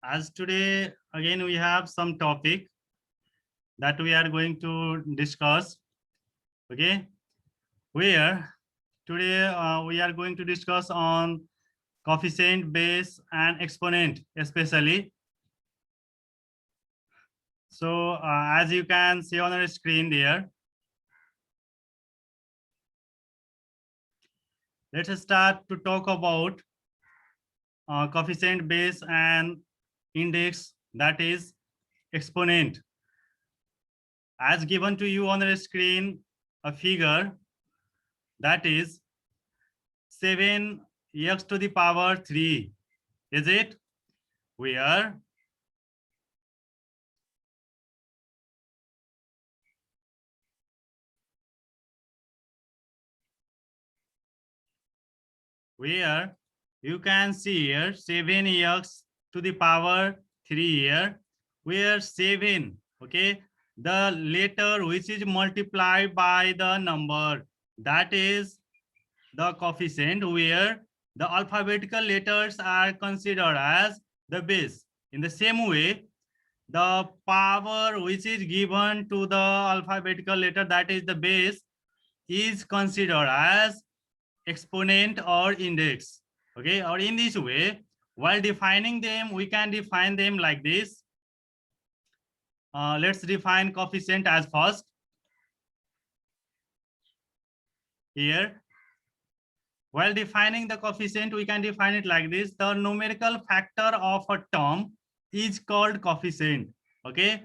As today again we have some topic that we are going to discuss. Okay, where today we are going to discuss on coefficient, base, and exponent, especially. So as you can see on your screen there, let's start to talk about coefficient, base, and index, that is exponent. As given to you on the screen, a figure that is 7x to the power 3, is it? Where you can see here 7x to the power 3 here, where 7, okay, the letter which is multiplied by the number, that is the coefficient, where the alphabetical letters are considered as the base. In the same way, the power which is given to the alphabetical letter, that is the base, is considered as exponent or index. Okay, or in this way, while defining them, we can define them like this. Let's define coefficient as first. Here, while defining the coefficient, we can define it like this. The numerical factor of a term is called coefficient. Okay,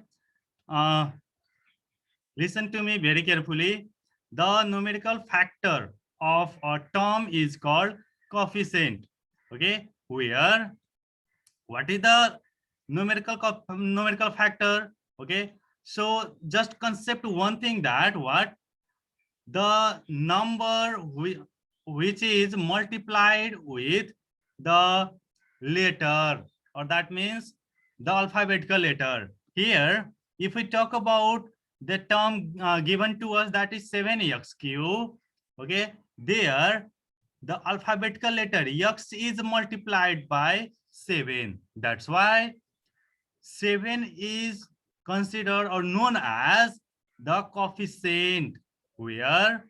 listen to me very carefully. The numerical factor of a term is called coefficient. Okay, where what is the numerical factor? Okay, so just concept one thing, that what the number which is multiplied with the letter, or that means the alphabetical letter. Here, if we talk about the term given to us, that is 7x cube, okay, there the alphabetical letter x is multiplied by 7. That's why 7 is considered or known as the coefficient where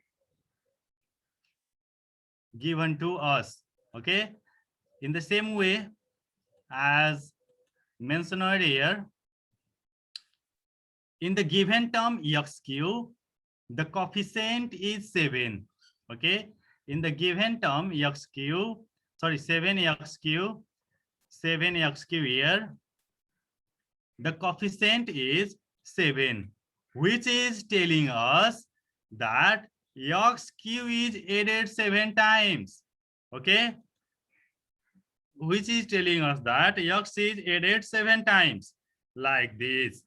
given to us. Okay, in the same way as mentioned earlier, in the given term x cube, the coefficient is 7. Okay, in the given term x cube, sorry, 7x cube, 7x cube here, the coefficient is 7, which is telling us that x cube is added 7 times. Okay, which is telling us that x is added 7 times, like this: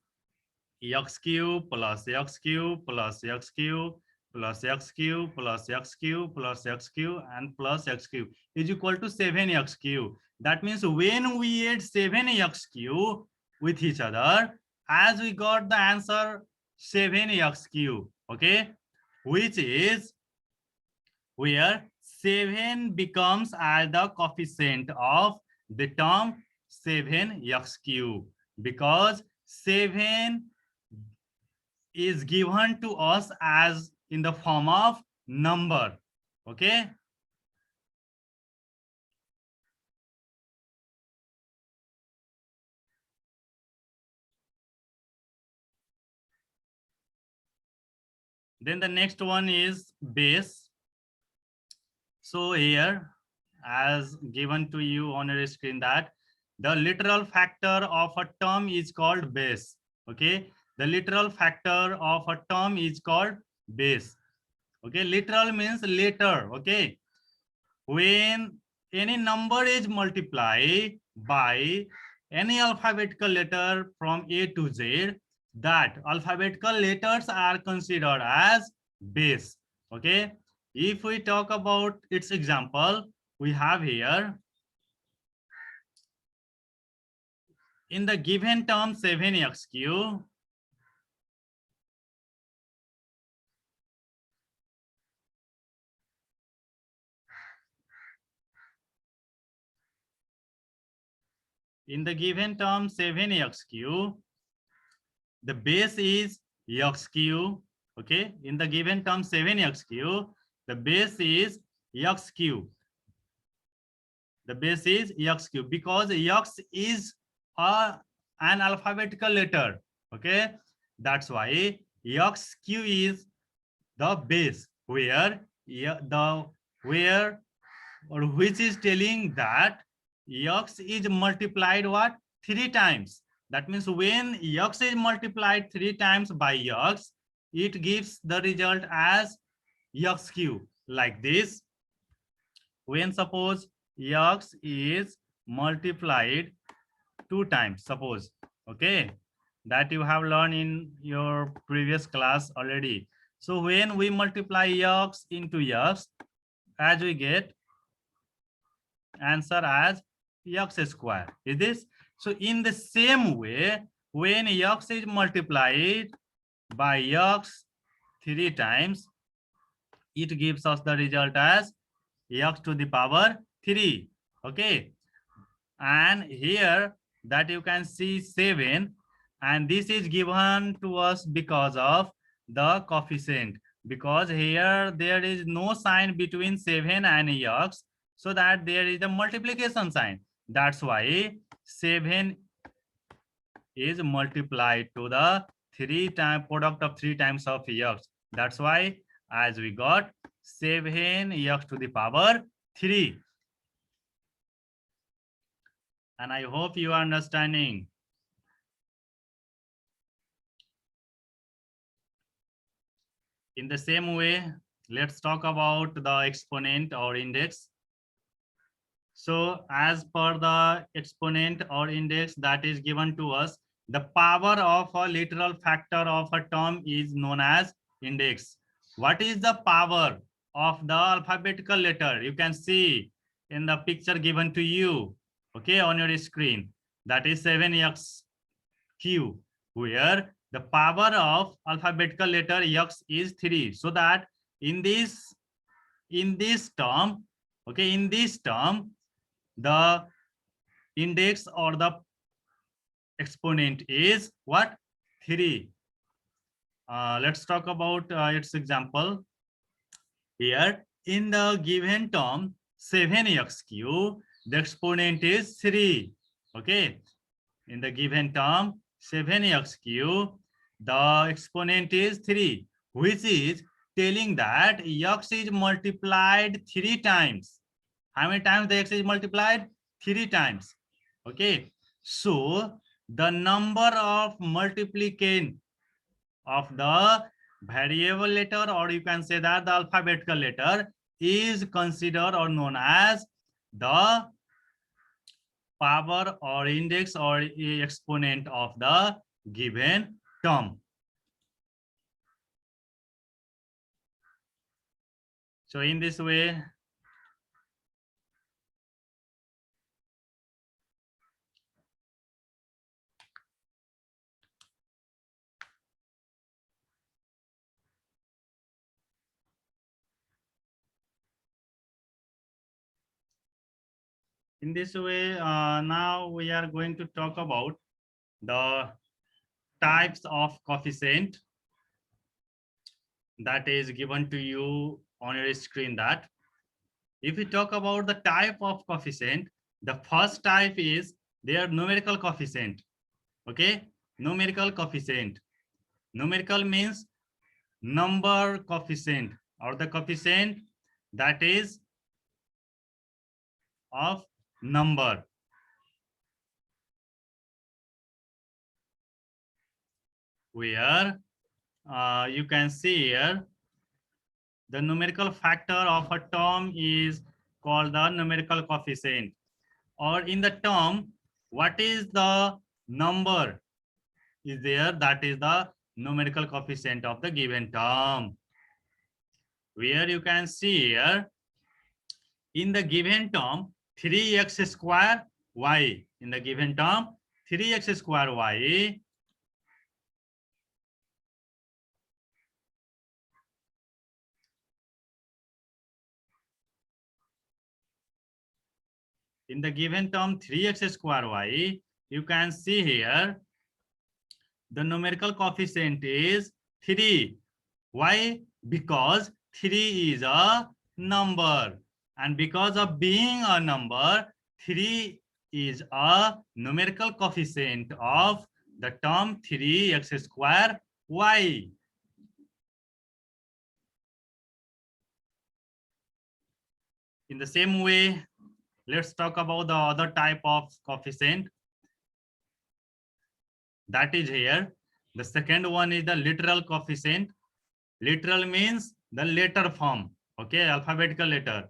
x cube plus x cube plus x cube plus x cube plus x cube plus x cube and plus x cube is equal to 7x cube. That means when we add 7x cube with each other, as we got the answer 7x cube, okay, which is where 7 becomes as the coefficient of the term 7x cube, because 7 is given to us as in the form of number. Okay, then the next one is base. So here, as given to you on your screen, that the literal factor of a term is called base. Okay, the literal factor of a term is called base. Okay, literal means letter. Okay, when any number is multiplied by any alphabetical letter from A to Z, that alphabetical letters are considered as base. Okay, if we talk about its example, we have here in the given term 7x cube, in the given term 7x cube, the base is x cube. Okay, in the given term 7x cube, the base is x cube. The base is x cube because x is an alphabetical letter. Okay, that's why x cube is the base where or which is telling that x is multiplied what 3 times. That means when x is multiplied 3 times by x, it gives the result as x cube, like this. When suppose x is multiplied 2 times, suppose, okay, that you have learned in your previous class already. So when we multiply x into x, as we get answer as x square. Is this? So in the same way, when x is multiplied by x 3 times, it gives us the result as x to the power 3. Okay, and here that you can see 7, and this is given to us because of the coefficient, because here there is no sign between 7 and x, so that there is a multiplication sign. That's why 7 is multiplied to the 3 times product of 3 times of x. That's why as we got 7x to the power 3. And I hope you are understanding. In the same way, let's talk about the exponent or index. So as per the exponent or index that is given to us, the power of a literal factor of a term is known as index. What is the power of the alphabetical letter? You can see in the picture given to you, okay, on your screen. That is 7x cube, where the power of alphabetical letter x is 3. So that in this term, okay, in this term, the index or the exponent is what? 3. Let's talk about its example. Here in the given term 7x cube, the exponent is 3. Okay, in the given term 7x cube, the exponent is 3, which is telling that x is multiplied 3 times. How many times the x is multiplied? 3 times. Okay, so the number of multiplicand of the variable letter, or you can say that the alphabetical letter, is considered or known as the power or index or exponent of the given term. So in this way, now we are going to talk about the types of coefficient that is given to you on your screen. That if we talk about the type of coefficient, the first type is their numerical coefficient. Okay, numerical coefficient. Numerical means number coefficient, or the coefficient that is of number. Where you can see here the numerical factor of a term is called the numerical coefficient. Or in the term, what is the number is there, that is the numerical coefficient of the given term. Where you can see here in the given term 3x square y, in the given term 3x square y, in the given term 3x square y, you can see here the numerical coefficient is 3. Why? Because 3 is a number, and because of being a number, 3 is a numerical coefficient of the term 3x square y. In the same way, let's talk about the other type of coefficient. That is here. The second one is the literal coefficient. Literal means the letter form, okay, alphabetical letter.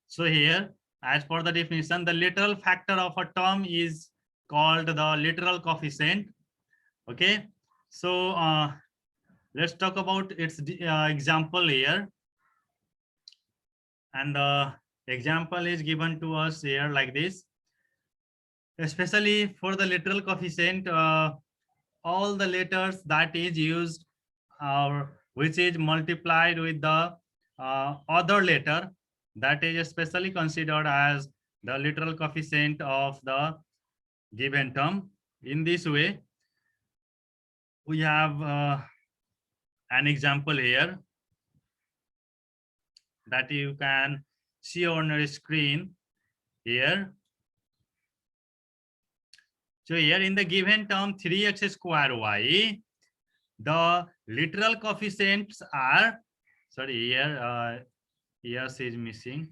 So here, as per the definition, the literal factor of a term is called the literal coefficient. Okay, so let's talk about its example here. And the example is given to us here like this. Especially for the literal coefficient, all the letters that is used which is multiplied with the other letter, that is especially considered as the literal coefficient of the given term. In this way, we have an example here that you can see on your screen here. So here in the given term 3x square y, the literal coefficients are, sorry, here yes is missing.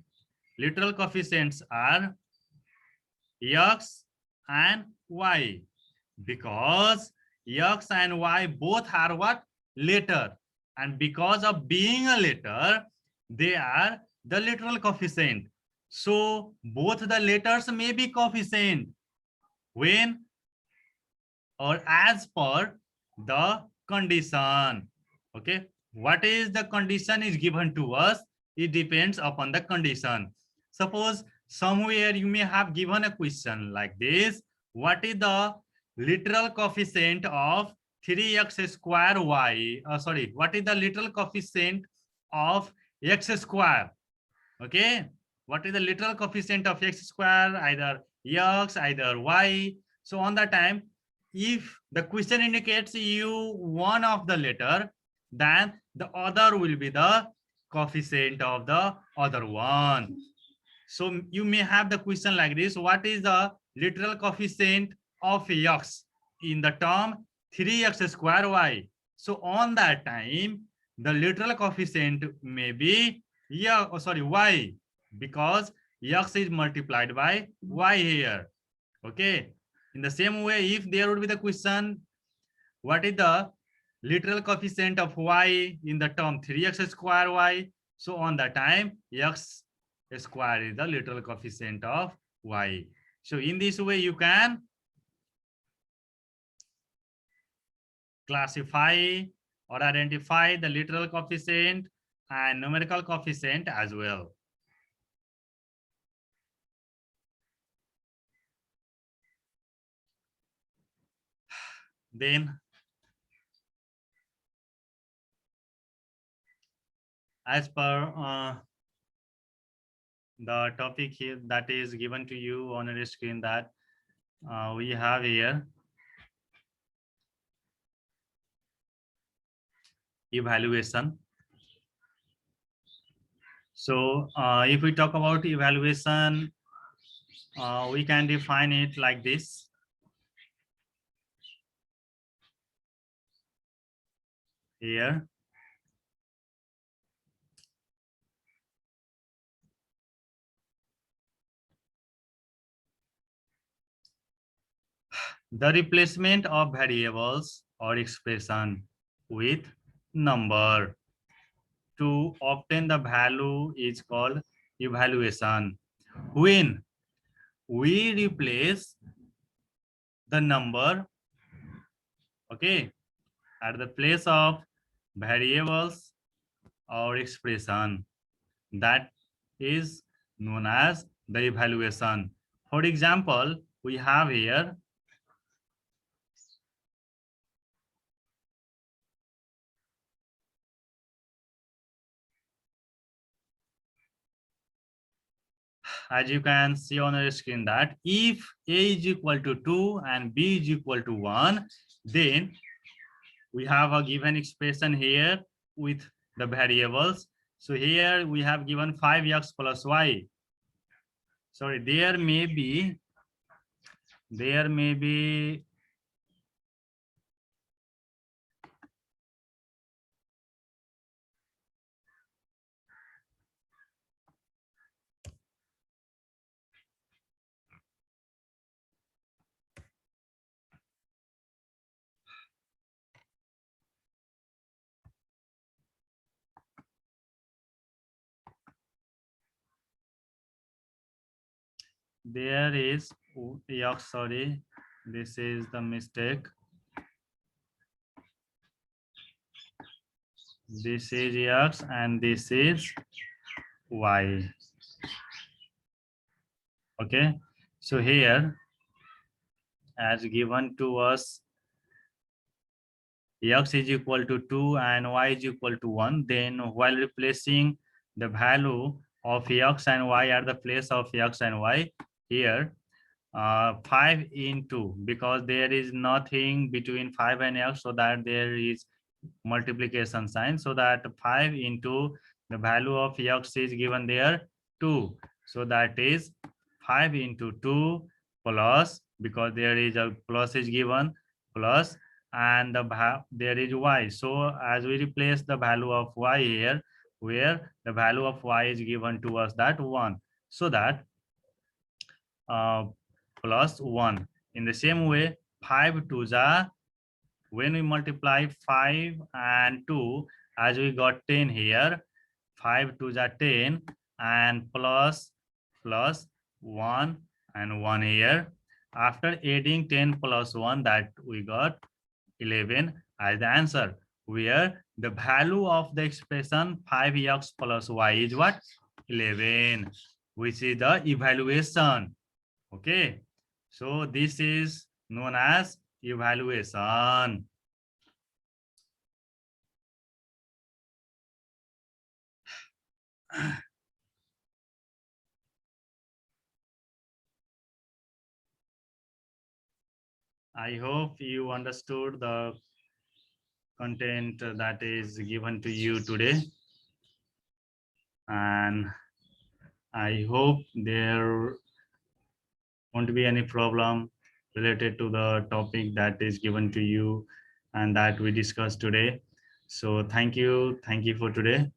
Literal coefficients are x and y, because x and y both are what? Letter, and because of being a letter, they are the literal coefficient. So both the letters may be coefficient when or as per the condition. Okay, what is the condition is given to us? It depends upon the condition. Suppose somewhere you may have given a question like this: what is the literal coefficient of 3x square y? Sorry, what is the literal coefficient of x square? Okay, what is the literal coefficient of x square? Either x, either y. So on that time, if the question indicates you one of the letter, then the other will be the coefficient of the other one. So you may have the question like this: what is the literal coefficient of x in the term 3x square y? So on that time, the literal coefficient may be y, because x is multiplied by y here. Okay, in the same way, if there would be the question, what is the literal coefficient of y in the term 3x square y? So on that time, x square is the literal coefficient of y. So in this way, you can classify or identify the literal coefficient and numerical coefficient as well. Then, as per the topic here that is given to you on your screen, that we have here evaluation. So if we talk about evaluation, we can define it like this. Here, the replacement of variables or expression with number to obtain the value is called evaluation. When we replace the number, okay, at the place of variables or expression, that is known as the evaluation. For example, we have here as you can see on your screen, that if A is equal to 2 and B is equal to 1, then we have a given expression here with the variables. So here we have given 5x plus y. Sorry, there may be there is x, sorry, this is the mistake. This is x and this is y. Okay, so here as given to us x is equal to 2 and y is equal to 1, then while replacing the value of x and y at the place of x and y, here 5 into, because there is nothing between 5 and x, so that there is multiplication sign, so that 5 into the value of x is given there 2, so that is 5 into 2 plus, because there is a plus is given, plus, and there is y. So as we replace the value of y here, where the value of y is given to us that 1, so that plus 1. In the same way, 5 to the, when we multiply 5 and 2, as we got 10 here, 5 to the 10 and plus 1 and 1 here. After adding 10 plus 1, that we got 11 as the answer, where the value of the expression 5x plus y is what? 11, which is the evaluation. Okay, so this is known as evaluation. I hope you understood the content that is given to you today, and I hope there won't be any problem related to the topic that is given to you and that we discussed today. So thank you for today.